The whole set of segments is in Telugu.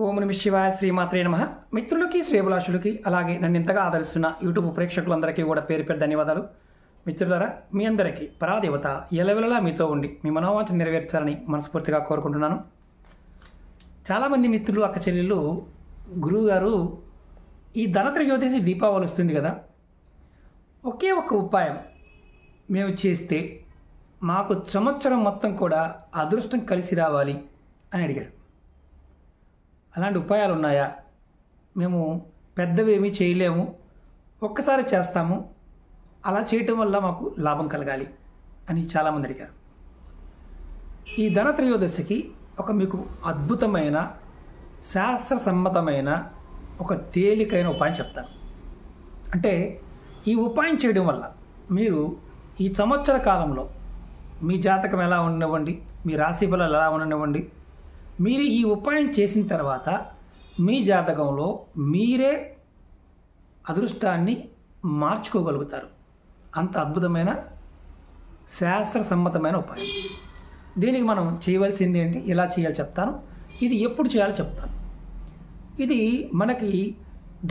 ఓం నమః శివాయ శ్రీమాత్రే నమః. మిత్రులకి శ్రేభిలాషులకి అలాగే నన్ను ఇంతగా ఆదరిస్తున్న యూట్యూబ్ ప్రేక్షకులందరికీ కూడా పేరు పేరు ధన్యవాదాలు. మిత్రులారా, మీ అందరికీ పరాదేవత ఎల్లవెల్లలా మీతో ఉండి మీ మనోవాంఛ నెరవేర్చాలని మనస్ఫూర్తిగా కోరుకుంటున్నాను. చాలామంది మిత్రులు అక్క చెల్లెళ్ళు గురువుగారు ఈ ధనత్రయోదశి దీపావళి వస్తుంది కదా, ఒకే ఒక్క ఉపాయం మేము చేస్తే మాకు సంవత్సరం మొత్తం కూడా అదృష్టం కలిసి రావాలి అని అడిగారు. అలాంటి ఉపాయాలు ఉన్నాయా? మేము పెద్దవేమీ చేయలేము, ఒక్కసారి చేస్తాము, అలా చేయటం వల్ల మాకు లాభం కలగాలి అని చాలామంది అడిగారు. ఈ ధనత్రయోదశికి ఒక మీకు అద్భుతమైన శాస్త్ర సమ్మతమైన ఒక తేలికైన ఉపాయం చెప్తాను. అంటే ఈ ఉపాయం చేయడం వల్ల మీరు ఈ సంవత్సర కాలంలో మీ జాతకం ఎలా ఉండనివ్వండి, మీ రాశి ఫలాలు ఎలా ఉండనివ్వండి, మీరు ఈ ఉపాయం చేసిన తర్వాత మీ జాతకంలో మీరే అదృష్టాన్ని మార్చుకోగలుగుతారు. అంత అద్భుతమైన శాస్త్ర సమ్మతమైన ఉపాయం. దీనికి మనం చేయవలసింది ఏంటి, ఎలా చేయాలో చెప్తాను, ఇది ఎప్పుడు చేయాలో చెప్తాను. ఇది మనకి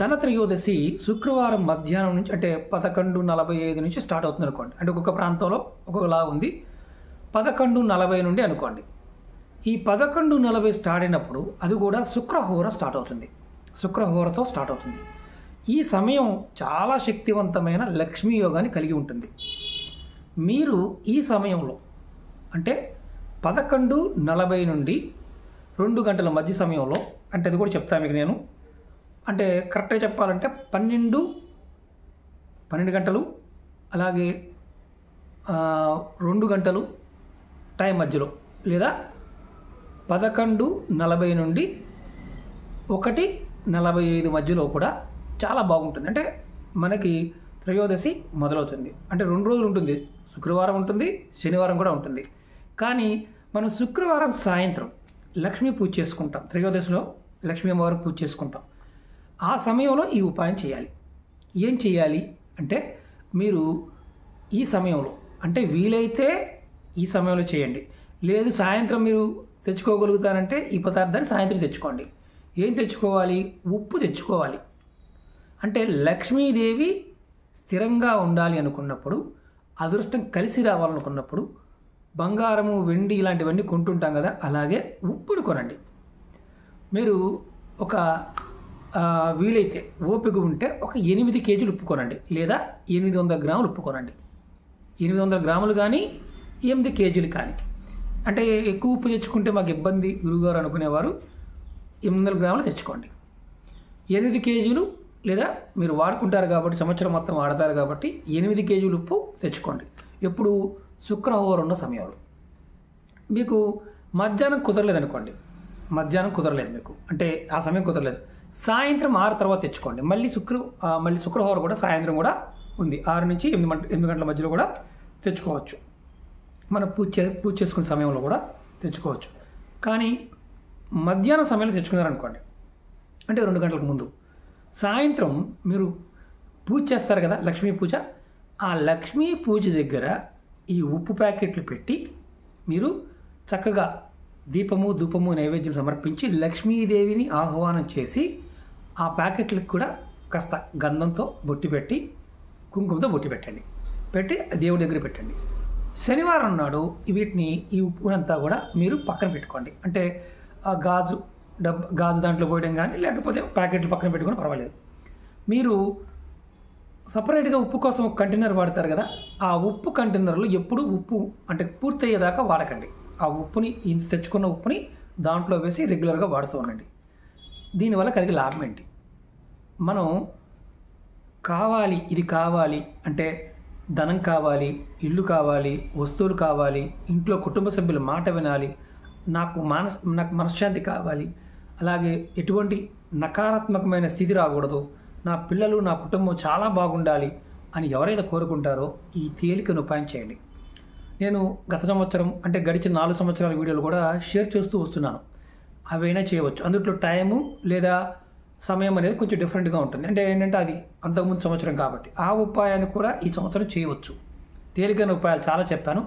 ధనత్రయోదశి శుక్రవారం మధ్యాహ్నం నుంచి, అంటే 11:45 నుంచి స్టార్ట్ అవుతుంది అనుకోండి. అంటే ఒక్కొక్క ప్రాంతంలో ఒక్కొక్కలా ఉంది. 11:40 నుండి అనుకోండి. ఈ 11:40 స్టార్ట్ అయినప్పుడు అది కూడా శుక్రహోర స్టార్ట్ అవుతుంది. శుక్రహోరతో స్టార్ట్ అవుతుంది. ఈ సమయం చాలా శక్తివంతమైన లక్ష్మీ యోగాన్ని కలిగి ఉంటుంది. మీరు ఈ సమయంలో అంటే 11:40 నుండి 2 గంటల మధ్య సమయంలో, అంటే అది కూడా చెప్తాను మీకు నేను, అంటే కరెక్ట్గా చెప్పాలంటే 12 గంటలు అలాగే 2 గంటలు టైం మధ్యలో, లేదా 11:40 నుండి 1:45 మధ్యలో కూడా చాలా బాగుంటుంది. అంటే మనకి త్రయోదశి మొదలవుతుంది. అంటే 2 రోజులు ఉంటుంది, శుక్రవారం ఉంటుంది, శనివారం కూడా ఉంటుంది. కానీ మనం శుక్రవారం సాయంత్రం లక్ష్మీ పూజ చేసుకుంటాం. త్రయోదశిలో లక్ష్మీ అమ్మవారికి పూజ చేసుకుంటాం. ఆ సమయంలో ఈ ఉపాయం చేయాలి. ఏం చేయాలి అంటే, మీరు ఈ సమయంలో, అంటే వీలైతే ఈ సమయంలో చేయండి, లేదు సాయంత్రం మీరు తెచ్చుకోగలుగుతారంటే ఈ పదార్థాన్ని సాయంత్రం తెచ్చుకోండి. ఏం తెచ్చుకోవాలి? ఉప్పు తెచ్చుకోవాలి. అంటే లక్ష్మీదేవి స్థిరంగా ఉండాలి అనుకున్నప్పుడు, అదృష్టం కలిసి రావాలనుకున్నప్పుడు బంగారము, వెండి ఇలాంటివన్నీ కొంటుంటాం కదా, అలాగే ఉప్పును కొనండి. మీరు ఒక వీలైతే ఓపిక ఉంటే ఒక 8 కేజీలు ఉప్పు కొనండి, లేదా 800 గ్రాములు ఉప్పు కొనండి. 800 గ్రాములు కానీ 8 కేజీలు కానీ. అంటే ఎక్కువ ఉప్పు తెచ్చుకుంటే మాకు ఇబ్బంది గురువుగారు అనుకునేవారు 800 గ్రాములు తెచ్చుకోండి. 8 కేజీలు, లేదా మీరు వాడుకుంటారు కాబట్టి సంవత్సరం మొత్తం వాడతారు కాబట్టి 8 కేజీలు ఉప్పు తెచ్చుకోండి. ఎప్పుడు? శుక్రవారం ఉన్న సమయంలో. మీకు మధ్యాహ్నం కుదరలేదు అనుకోండి, మధ్యాహ్నం కుదరలేదు మీకు, అంటే ఆ సమయం కుదరలేదు, సాయంత్రం 6 తర్వాత తెచ్చుకోండి. మళ్ళీ శుక్రవారం కూడా సాయంత్రం కూడా ఉంది. 6 నుంచి 8 గంటల మధ్యలో కూడా తెచ్చుకోవచ్చు. మనం పూజ చేసుకునే సమయంలో కూడా తెచ్చుకోవచ్చు. కానీ మధ్యాహ్నం సమయంలో తెచ్చుకున్నారనుకోండి, అంటే 2 గంటలకు ముందు, సాయంత్రం మీరు పూజ చేస్తారు కదా, లక్ష్మీ పూజ, ఆ లక్ష్మీ పూజ దగ్గర ఈ ఉప్పు ప్యాకెట్లు పెట్టి మీరు చక్కగా దీపము, ధూపము, నైవేద్యం సమర్పించి లక్ష్మీదేవిని ఆహ్వానం చేసి ఆ ప్యాకెట్లకు కూడా కాస్త గంధంతో బొట్టి పెట్టి, కుంకుమతో బొట్టి పెట్టండి. పెట్టి దేవుడి దగ్గర పెట్టండి. శనివారం నాడు వీటిని, ఈ ఉప్పునంతా కూడా మీరు పక్కన పెట్టుకోండి. అంటే ఆ గాజు దాంట్లో పోయడం కానీ, లేకపోతే ప్యాకెట్లు పక్కన పెట్టుకుని పర్వాలేదు. మీరు సపరేట్గా ఉప్పు కోసం ఒక కంటైనర్ వాడతారు కదా, ఆ ఉప్పు కంటైనర్లో ఎప్పుడు ఉప్పు అంటే పూర్తయ్యేదాకా వాడకండి. ఆ ఉప్పుని, ఇంత తెచ్చుకున్న ఉప్పుని దాంట్లో వేసి రెగ్యులర్గా వాడుతూ ఉండండి. దీనివల్ల కలిగే లాభం ఏంటి? మనం కావాలి, ఇది కావాలి అంటే ధనం కావాలి, ఇల్లు కావాలి, వస్తువులు కావాలి, ఇంట్లో కుటుంబ సభ్యుల మాట వినాలి, నాకు మనశ్శాంతి కావాలి, అలాగే ఎటువంటి నకారాత్మకమైన స్థితి రాకూడదు, నా పిల్లలు, నా కుటుంబం చాలా బాగుండాలి అని ఎవరైతే కోరుకుంటారో ఈ తేలికను ఉపాయం చేయండి. నేను గత సంవత్సరం, అంటే గడిచిన 4 సంవత్సరాల వీడియోలు కూడా షేర్ చేస్తూ వస్తున్నాను. అవైనా చేయవచ్చు. అందులో టైము లేదా సమయం అనేది కొంచెం డిఫరెంట్గా ఉంటుంది. అంటే ఏంటంటే అది అంతకుముందు సంవత్సరం కాబట్టి ఆ ఉపాయాన్ని కూడా ఈ సంవత్సరం చేయవచ్చు. తేలికైన ఉపాయాలు చాలా చెప్పాను.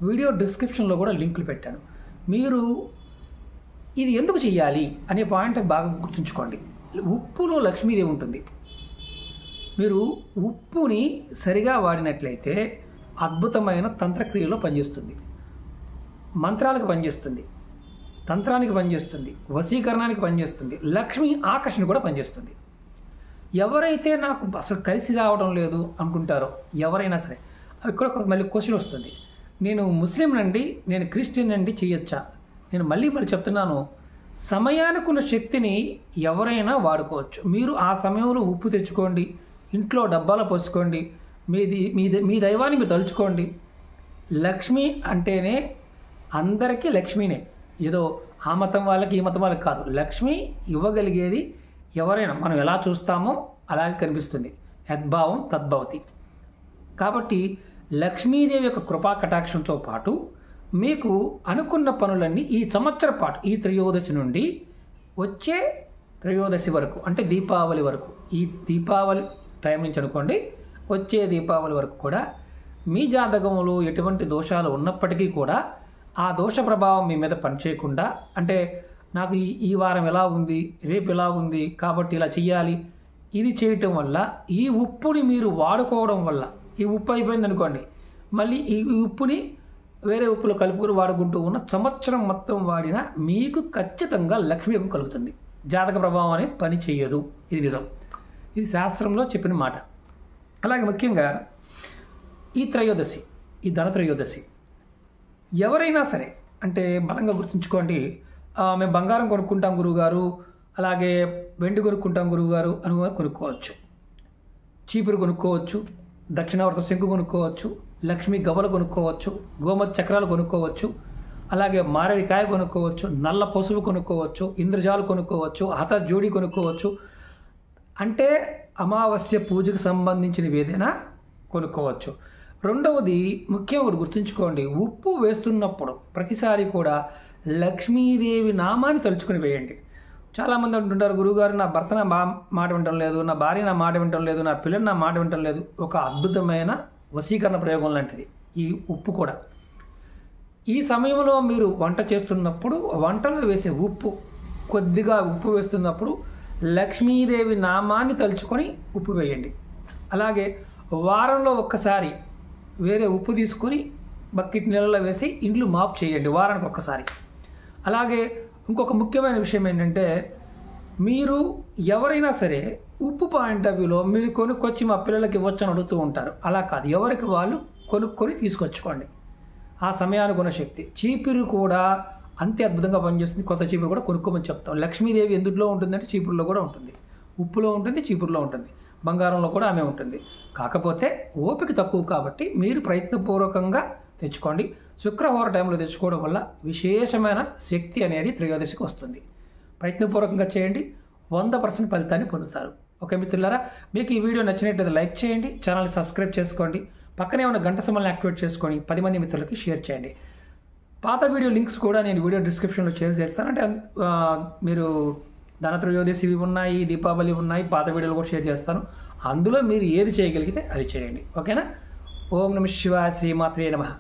వీడియో డిస్క్రిప్షన్లో కూడా లింకులు పెట్టాను. మీరు ఇది ఎందుకు చెయ్యాలి అనే పాయింట్ బాగా గుర్తుంచుకోండి. ఉప్పులో లక్ష్మీదేవి ఉంటుంది. మీరు ఉప్పుని సరిగా వాడినట్లయితే అద్భుతమైన తంత్రక్రియలో పనిచేస్తుంది, మంత్రాలకు పనిచేస్తుంది, తంత్రానికి పనిచేస్తుంది, వశీకరణానికి పనిచేస్తుంది, లక్ష్మీ ఆకర్షణ కూడా పనిచేస్తుంది. ఎవరైతే నాకు అసలు కలిసి రావడం లేదు అనుకుంటారో ఎవరైనా సరే, ఇక్కడ మళ్ళీ క్వశ్చన్ వస్తుంది, నేను ముస్లిం నండి, నేను క్రిస్టియన్ అండి, చేయొచ్చా? నేను మళ్ళీ చెప్తున్నాను, సమయానికి ఉన్న శక్తిని ఎవరైనా వాడుకోవచ్చు. మీరు ఆ సమయంలో ఉప్పు తెచ్చుకోండి, ఇంట్లో డబ్బాలో పోసుకోండి, మీ దైవాన్ని మీరు తలుచుకోండి. లక్ష్మి అంటేనే అందరికీ లక్ష్మీనే, ఏదో ఆ మతం వాళ్ళకి ఈ మతం వాళ్ళకి కాదు. లక్ష్మి ఇవ్వగలిగేది ఎవరైనా మనం ఎలా చూస్తామో అలాగే కనిపిస్తుంది. యద్భావం తద్భవతి. కాబట్టి లక్ష్మీదేవి యొక్క కృపా కటాక్షంతో పాటు మీకు అనుకున్న పనులన్నీ ఈ సంవత్సరం పాటు, ఈ త్రయోదశి నుండి వచ్చే త్రయోదశి వరకు, అంటే దీపావళి వరకు, ఈ దీపావళి టైం నుంచి అనుకోండి, వచ్చే దీపావళి వరకు కూడా మీ జాతకంలో ఎటువంటి దోషాలు ఉన్నప్పటికీ కూడా ఆ దోష ప్రభావం మీ మీద పనిచేయకుండా, అంటే నాకు ఈ వారం ఎలా ఉంది, రేపు ఎలా ఉంది కాబట్టి ఇలా చెయ్యాలి, ఇది చేయటం వల్ల, ఈ ఉప్పుని మీరు వాడుకోవడం వల్ల, ఈ ఉప్పు అయిపోయింది అనుకోండి, మళ్ళీ ఈ ఉప్పుని వేరే ఉప్పులో కలుపుకొని వాడుకుంటూ ఉన్న సంవత్సరం మొత్తం వాడినా మీకు ఖచ్చితంగా లక్ష్మీ యోగం కలుగుతుంది. జాతక ప్రభావం అనేది పని చేయదు. ఇది నిజం, ఇది శాస్త్రంలో చెప్పిన మాట. అలాగే ముఖ్యంగా ఈ త్రయోదశి, ఈ ధన త్రయోదశి ఎవరైనా సరే, అంటే బలంగా గుర్తుంచుకోండి, మేము బంగారం కొనుక్కుంటాం గురువుగారు, అలాగే వెండి కొనుక్కుంటాం గురువుగారు అని కొనుక్కోవచ్చు, చీపురు కొనుక్కోవచ్చు, దక్షిణావర్త శంకు కొనుక్కోవచ్చు, లక్ష్మీ గవ్వలు కొనుక్కోవచ్చు, గోమతి చక్రాలు కొనుక్కోవచ్చు, అలాగే మారేడికాయ కొనుక్కోవచ్చు, నల్ల పసుపు కొనుక్కోవచ్చు, ఇంద్రజాలు కొనుక్కోవచ్చు, హత జోడి కొనుక్కోవచ్చు. అంటే అమావాస్య పూజకు సంబంధించినవి ఏదైనా కొనుక్కోవచ్చు. రెండవది ముఖ్యంగా ఒకటి గుర్తుంచుకోండి, ఉప్పు వేస్తున్నప్పుడు ప్రతిసారి కూడా లక్ష్మీదేవి నామాన్ని తలుచుకుని వేయండి. చాలామంది అంటుంటారు, గురువుగారు నా భర్త నా మాట వినటం లేదు, నా భార్య నా మాట వినటం లేదు, నా పిల్లలు నా మాట వినటం లేదు. ఒక అద్భుతమైన వశీకరణ ప్రయోగం లాంటిది ఈ ఉప్పు కూడా. ఈ సమయంలో మీరు వంట చేస్తున్నప్పుడు వంటలో వేసే ఉప్పు, కొద్దిగా ఉప్పు వేస్తున్నప్పుడు లక్ష్మీదేవి నామాన్ని తలుచుకొని ఉప్పు వేయండి. అలాగే వారంలో ఒక్కసారి వేరే ఉప్పు తీసుకొని బకెట్ నీళ్ళలో వేసి ఇంట్లో మాప్ చేయండి, వారానికి ఒక్కసారి. అలాగే ఇంకొక ముఖ్యమైన విషయం ఏంటంటే, మీరు ఎవరైనా సరే ఉప్పు పాయింట్ ఆఫ్ వ్యూలో మీరు కొనుక్కొచ్చి మా పిల్లలకి ఇవ్వచ్చు అని అడుగుతూ ఉంటారు. అలా కాదు, ఎవరికి వాళ్ళు కొనుక్కొని తీసుకొచ్చుకోండి. ఆ సమయానికి ఉన్న శక్తి. చీపురు కూడా అంతే అద్భుతంగా పనిచేస్తుంది. కొత్త చీపురు కూడా కొనుక్కోమని చెప్తాం. లక్ష్మీదేవి ఎందులో ఉంటుందంటే చీపురులో కూడా ఉంటుంది, ఉప్పులో ఉంటుంది, చీపురులో ఉంటుంది, బంగారంలో కూడా ఆమె ఉంటుంది. కాకపోతే ఓపిక తక్కువ కాబట్టి మీరు ప్రయత్నపూర్వకంగా తెచ్చుకోండి. శుక్రవార టైంలో తెచ్చుకోవడం వల్ల విశేషమైన శక్తి అనేది త్రయోదశికి వస్తుంది. ప్రయత్నపూర్వకంగా చేయండి, 100% ఫలితాన్ని పొందుతారు. ఓకే మిత్రులారా, మీకు ఈ వీడియో నచ్చినట్లయితే లైక్ చేయండి, ఛానల్ని సబ్స్క్రైబ్ చేసుకోండి, పక్కనే ఉన్న గంట సింబల్ని యాక్టివేట్ చేసుకొని 10 మంది మిత్రులకి షేర్ చేయండి. పాత వీడియో లింక్స్ కూడా నేను వీడియో డిస్క్రిప్షన్లో షేర్ చేస్తాను. అంటే మీరు ధన త్రయోదశి ఉన్నాయి, దీపావళి ఉన్నాయి, పాత వీడియోలు కూడా షేర్ చేస్తాను. అందులో మీరు ఏది చేయగలిగితే అది చేయండి. ఓకేనా? ఓం నమః శివాయ, శ్రీమాత్రే నమః.